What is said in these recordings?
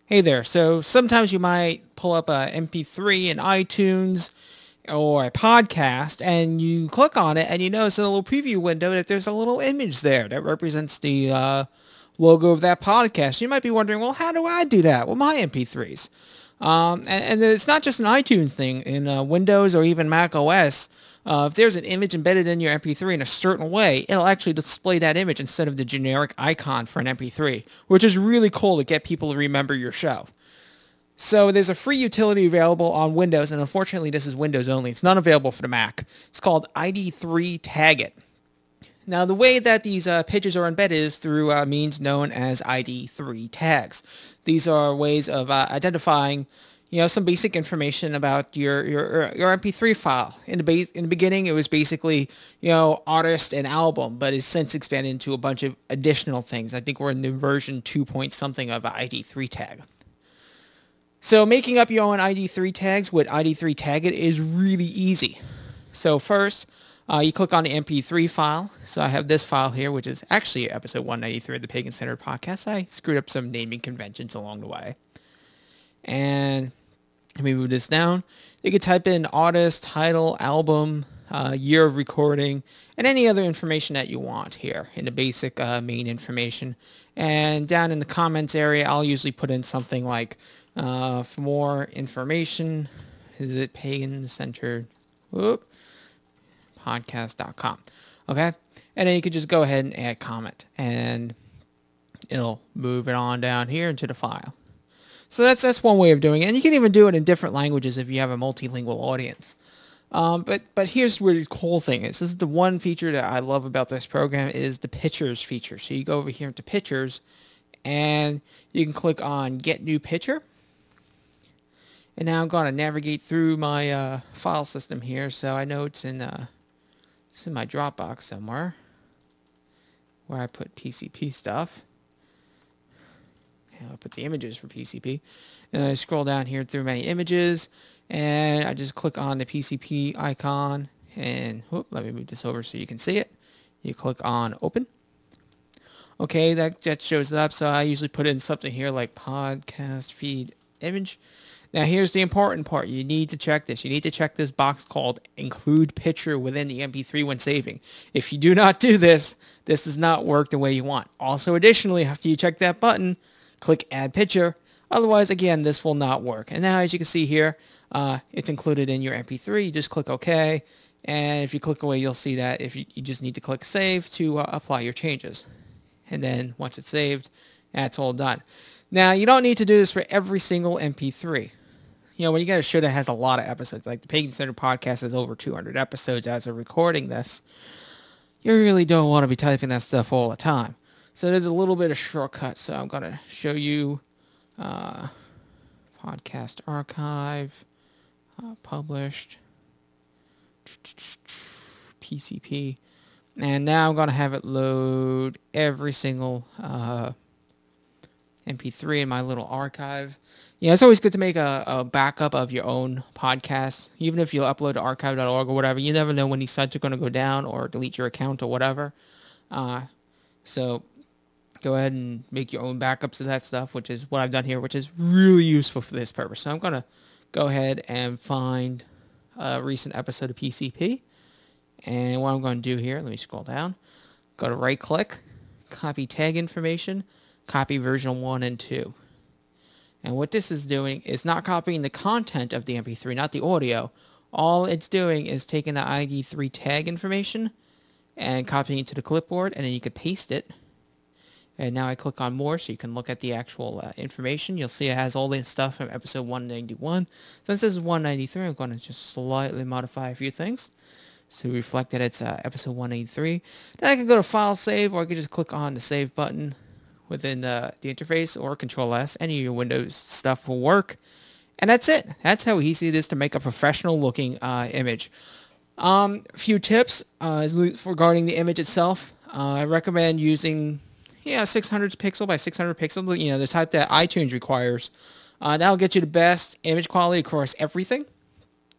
Hey there. So sometimes you might pull up a MP3 in iTunes or a podcast and you click on it and you notice in a little preview window that there's a little image there that represents the logo of that podcast. You might be wondering, well, how do I do that with my MP3s? And it's not just an iTunes thing. In Windows or even Mac OS, if there's an image embedded in your MP3 in a certain way, it'll actually display that image instead of the generic icon for an MP3, which is really cool to get people to remember your show. So there's a free utility available on Windows, and unfortunately this is Windows only. It's not available for the Mac. It's called ID3 Tagit. Now, the way that these pages are embedded is through means known as ID3 tags. These are ways of identifying, some basic information about your MP3 file. In the beginning, it was basically, artist and album, but it's since expanded into a bunch of additional things. I think we're in the version 2 point something of ID3 tag. So making up your own ID3 tags with ID3 Tagit is really easy. So first, you click on the MP3 file. So I have this file here, which is actually episode 193 of the Pagan Centered Podcast. I screwed up some naming conventions along the way. And let me move this down. You can type in artist, title, album, year of recording, and any other information that you want here in the basic main information. And down in the comments area, I'll usually put in something like, for more information, is it Pagan Centered? Whoop. Podcast.com. Okay? And then you could just go ahead and add comment and it'll move it on down here into the file. So that's one way of doing it. And you can even do it in different languages if you have a multilingual audience. But here's where the cool thing is. This is the one feature that I love about this program is the pictures feature. So you go over here into pictures and you can click on get new picture. And now I'm going to navigate through my file system here. So I know it's in my Dropbox somewhere where I put PCP stuff. And I'll put the images for PCP. And I scroll down here through my images and I just click on the PCP icon and let me move this over so you can see it. You click on open. Okay, that shows up. So I usually put in something here like podcast feed image. Now here's the important part. You need to check this. You need to check this box called include picture within the MP3 when saving. If you do not do this, this does not work the way you want. Also, additionally, after you check that button, click add picture. Otherwise, again, this will not work. And now as you can see here, it's included in your MP3. You just click OK. And if you click away, you'll see that if you just need to click save to apply your changes. And then once it's saved, that's all done. Now, you don't need to do this for every single MP3. When you get a show that has a lot of episodes, like the Pagan Centered Podcast has over 200 episodes as of recording this, you really don't want to be typing that stuff all the time. So there's a little bit of shortcut. So I'm going to show you podcast archive, published, PCP. And now I'm going to have it load every single MP3 in my little archive. It's always good to make a backup of your own podcast. Even if you upload to archive.org or whatever, you never know when these sites are going to go down or delete your account or whatever. So go ahead and make your own backups of that stuff, which is what I've done here, which is really useful for this purpose. So I'm going to go ahead and find a recent episode of PCP. And what I'm going to do here, let me scroll down. Go to right click, copy tag information, copy version 1 and 2. And what this is doing is not copying the content of the MP3, not the audio. All it's doing is taking the ID3 tag information and copying it to the clipboard, and then you could paste it. And now I click on more so you can look at the actual information. You'll see it has all this stuff from episode 191. Since this is 193, I'm going to just slightly modify a few things to reflect that it's episode 183. Then I can go to File Save, or I can just click on the Save button within the interface, or Control-S. Any of your Windows stuff will work. And that's it. That's how easy it is to make a professional looking image. A few tips regarding the image itself. I recommend using 600 pixel by 600 pixel, the type that iTunes requires. That'll get you the best image quality across everything.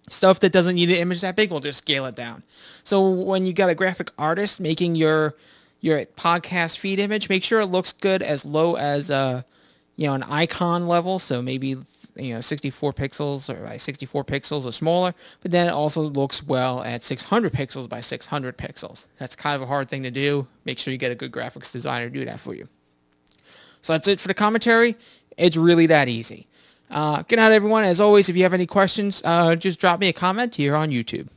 Stuff that doesn't need an image that big, we'll just scale it down. So when you got a graphic artist making your podcast feed image, make sure it looks good as low as an icon level, so maybe 64 pixels or by 64 pixels or smaller, but then it also looks well at 600 pixels by 600 pixels. That's kind of a hard thing to do. Make sure you get a good graphics designer to do that for you. So that's it for the commentary. It's really that easy. Good night, everyone. As always, if you have any questions, just drop me a comment here on YouTube.